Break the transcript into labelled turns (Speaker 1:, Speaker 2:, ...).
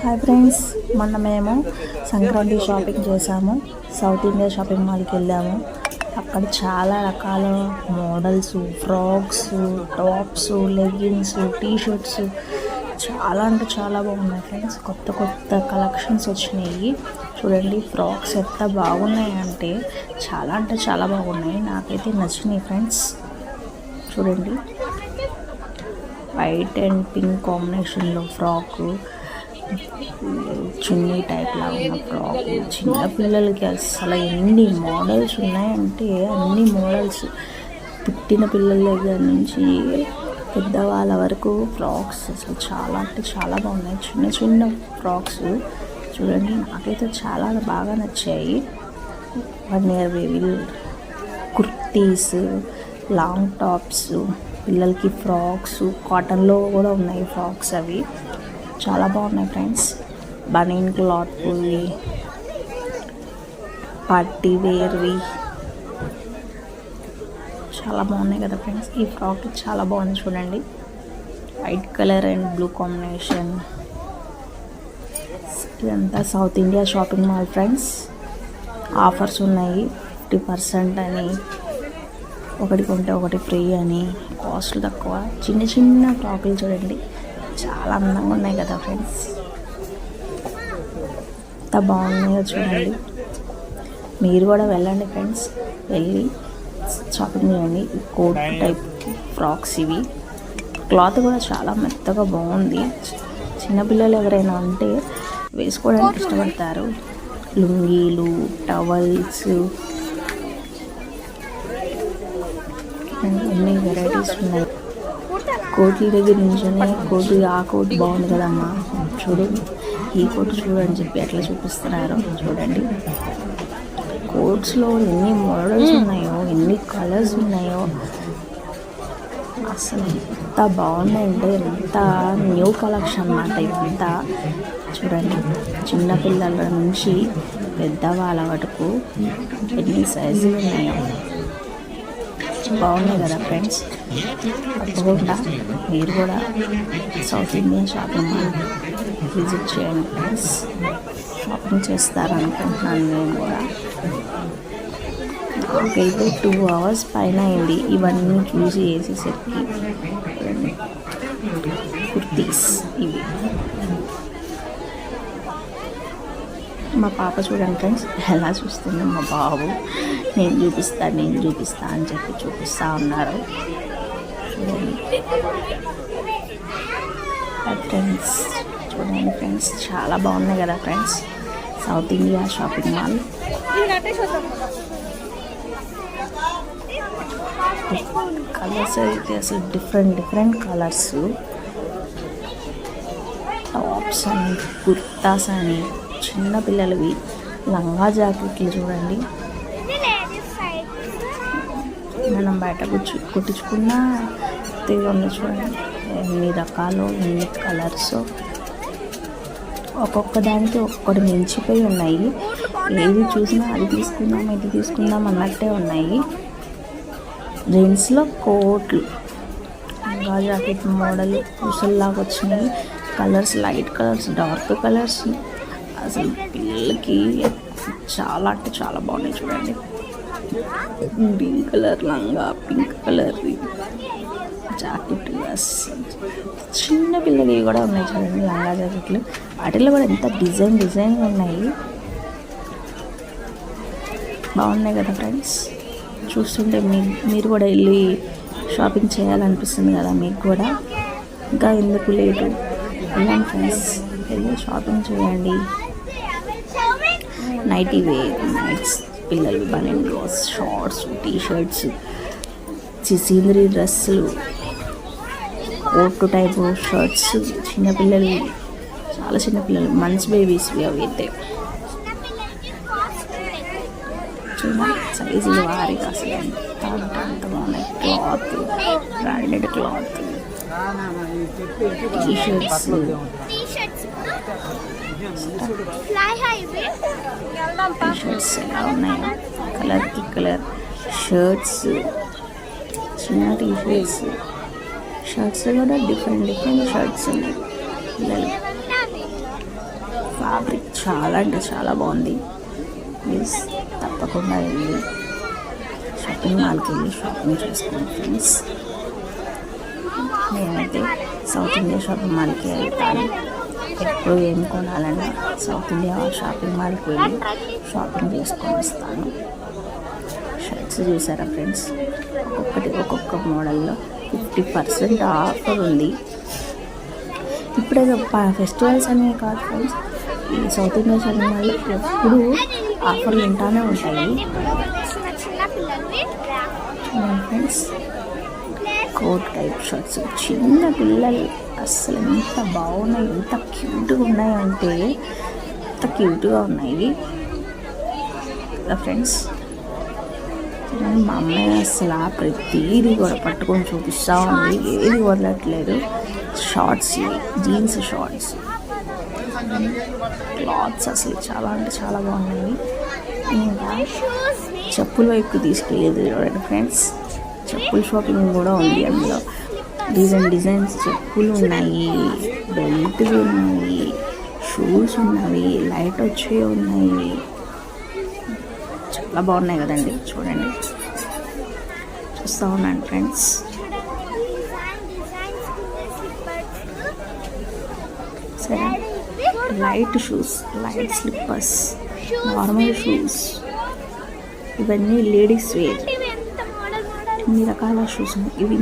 Speaker 1: Hi friends, మొన్న మేము Sankranti shopping చేసాము. సౌత్ ఇండియా షాపింగ్ మాల్కి వెళ్ళాము. అక్కడ చాలా రకాల models, frocks, tops, leggings, t-shirts చాలా అంటే చాలా బాగున్నాయి ఫ్రెండ్స్. కొత్త కొత్త కలెక్షన్స్ వచ్చినాయి. చూడండి ఫ్రాక్స్ ఎంత బాగున్నాయి అంటే చాలా బాగున్నాయి. నాకైతే నచ్చినాయి ఫ్రెండ్స్. చూడండి వైట్ అండ్ పింక్ కాంబినేషన్లో ఫ్రాకు, చున్నీ టైప్ లాగా ఉన్న ఫ్రాక్. చిన్నపిల్లలకి అసలు ఎన్ని మోడల్స్ ఉన్నాయంటే అన్ని మోడల్స్, పుట్టిన పిల్లల దగ్గర నుంచి పెద్దవాళ్ళ వరకు ఫ్రాక్స్ అసలు చాలా అంటే చాలా బాగున్నాయి. చిన్న చిన్న ఫ్రాక్స్ చూడండి, నాకైతే చాలా బాగా నచ్చాయి. 1 year baby kurtis, long tops, పిల్లలకి ఫ్రాక్స్, కాటన్లో కూడా ఉన్నాయి ఫ్రాక్స్. అవి చాలా బాగున్నాయి ఫ్రెండ్స్. బనీన్ క్లాత్వి, పార్టీ వేర్వి చాలా బాగున్నాయి కదా ఫ్రెండ్స్. ఈ ఫ్రాక్ చాలా బాగుంది చూడండి, white colour and blue combination. ఇదంతా south India shopping mall friends. Offers ఉన్నాయి, 50% అని, ఒకటి కొంటే ఒకటి ఫ్రీ అని, కాస్ట్ తక్కువ. చిన్న చిన్న ఫ్రాకులు చూడండి, చాలా అందంగా ఉన్నాయి కదా ఫ్రెండ్స్. ఎంత బాగున్నాయో చూడండి. మీరు కూడా వెళ్ళండి ఫ్రెండ్స్, వెళ్ళి షాపింగ్ చేయండి. కోట్ టైప్ ఫ్రాక్స్ ఇవి. క్లాత్ కూడా చాలా మెత్తగా బాగుంది. చిన్నపిల్లలు ఎవరైనా ఉంటే వేసుకోవడానికి ఇష్టపడతారు. లుంగీలు, టవల్స్, అన్ని వెరైటీస్ ఉన్నాయి. కోట్ల దగ్గర నుంచొని ఆ కోట్ బాగుంది కదమ్మా, చూడు ఈ కోట్ చూడని చెప్పి ఎట్లా చూపిస్తున్నారు చూడండి. కోట్స్లో ఎన్ని మోడల్స్ ఉన్నాయో, ఎన్ని కలర్స్ ఉన్నాయో, అసలు ఎంత బాగున్నాయంటే ఎంత న్యూ కలెక్షన్ అన్నమాట ఇదంతా. చూడండి, చిన్నపిల్లల నుంచి పెద్దవాళ్ళ వరకు ఎన్ని సైజులు ఉన్నాయో బాగున్నాయి కదా ఫ్రెండ్స్. తప్పకుండా మీరు కూడా south Indian shopping mall visit చేయండి ఫ్రెండ్స్. షాపింగ్ చేస్తారనుకుంటున్నాను నేను కూడా. నాకైతే 2 hours పైన అయింది ఇవన్నీ చూసి వేసేసరికి. కుర్తీస్ ఇవి. మా పాప చూడండి ఫ్రెండ్స్ ఎలా చూస్తుంది. మా బాబు నేను చూపిస్తా అని చెప్పి చూపిస్తూ ఉన్నారు చూడండి ఫ్రెండ్స్. చూడండి ఫ్రెండ్స్, చాలా బాగున్నాయి కదా friends south India shopping mall. Colours అయితే అసలు డిఫరెంట్ కలర్స్. టాప్స్ అని, కుర్తాస్ అని, చిన్నపిల్లలవి లంగా జాకెట్లు చూడండి. మనం బయట కుట్టించుకున్న తీగలు చూడండి, ఎన్ని రకాలు, ఎన్ని కలర్స్. ఒక్కొక్క దానికి ఒక్కొక్కటి మించిపోయి ఉన్నాయి. ఏది చూసినా అది తీసుకుందాం ఇది తీసుకుందాం అన్నట్టే ఉన్నాయి. జీన్స్లో కోట్లు, లంగా జాకెట్ మోడల్ పుసల్లాగా వచ్చినాయి. Colours light colours, dark colours. అసలు పిల్లలకి చాలా అంటే చాలా బాగున్నాయి చూడండి. గ్రీన్ కలర్ లంగా, పింక్ కలర్ జాకెట్, చిన్న పిల్లలవి కూడా ఉన్నాయి చూడండి లంగా జాకెట్లు. వాటిలో కూడా ఎంత డిజైన్ ఉన్నాయి. బాగున్నాయి కదా ఫ్రెండ్స్. చూస్తుంటే మీరు కూడా వెళ్ళి షాపింగ్ చేయాలనిపిస్తుంది కదా మీకు కూడా. ఇంకా ఎందుకు లేటు, వెళ్ళండి ఫ్రెండ్స్, వెళ్ళి షాపింగ్ చేయండి. నైటీ వేర్, నైట్స్, పిల్లలు బనీన్ క్లాత్స్, షార్ట్స్, టీషర్ట్స్, సీనరీ డ్రెస్సులు, కోట్ టైప్ షర్ట్స్, చిన్నపిల్లలు, చాలా చిన్నపిల్లలు, మంత్స్ బేబీస్వి అవి అయితే చూడండి. సైజులు వారిగా అసలు ఎంత బాగున్నాయి. Cloth, branded cloth, t-shirts, t-shirts ఎలా ఉన్నాయో కలర్ షర్ట్స్, చిన్న టీషర్ట్స్ కూడా డిఫరెంట్ షర్ట్స్ ఉన్నాయి పిల్లలు. ఫ్యాబ్రిక్ చాలా అంటే చాలా బాగుంది. ప్లీజ్ తప్పకుండా వెళ్ళి షాపింగ్ మాల్కి వెళ్ళి షాపింగ్ చేసుకోండి ఫ్రెండ్స్. నేనైతే సౌత్ ఇండియా షాపింగ్ మాల్కి వెళ్తాను. ఎప్పుడు ఏం కొనాలన్నా సౌత్ ఇండియా షాపింగ్ మాల్కి వెళ్ళి షాపింగ్ చేసుకొని వస్తాను. షర్ట్స్ చూసారా ఫ్రెండ్స్, ఒక్కొక్క మోడల్లో 50% ఆఫర్ ఉంది. ఇప్పుడే ఫెస్టివల్స్ అనేవి కాదు ఫ్రెండ్స్, ఈ సౌత్ ఇండియా షాపింగ్ మాల్లో ఎప్పుడు ఆఫర్లు ఉంటానే ఉంటాయి ఫ్రెండ్స్. కోట్ టైప్ షర్ట్స్ చిన్న పిల్లలు అస్సలు ఎంత బాగున్నాయి, ఎంత క్యూట్గా ఉన్నాయంటే ఎంత క్యూట్గా ఉన్నాయి కదా ఫ్రెండ్స్. మా అమ్మాయి అసలు ప్రతిదీ కూడా పట్టుకొని చూపిస్తూ ఉంది, ఏది వదలట్లేదు. షార్ట్స్, జీన్స్ షార్ట్స్, క్లాత్స్ అసలు చాలా అంటే చాలా బాగున్నాయి. ఇంకా చెప్పుల వైపు తీసుకెళ్ళేది చూడండి ఫ్రెండ్స్, చెప్పుల షాపింగ్ కూడా ఉంది. అందులో డిజైన్స్ చెప్పులు ఉన్నాయి, బెల్ట్లు ఉన్నాయి, షూస్ ఉన్నాయి, లైట్ వచ్చేవి ఉన్నాయి. చాలా బాగున్నాయి కదండి, చూడండి, చూస్తూ ఉన్నాను ఫ్రెండ్స్. సరే, light shoes, light slippers, normal shoes, ఇవన్నీ లేడీస్ వేర్, ఇన్ని రకాల షూస్ ఇవి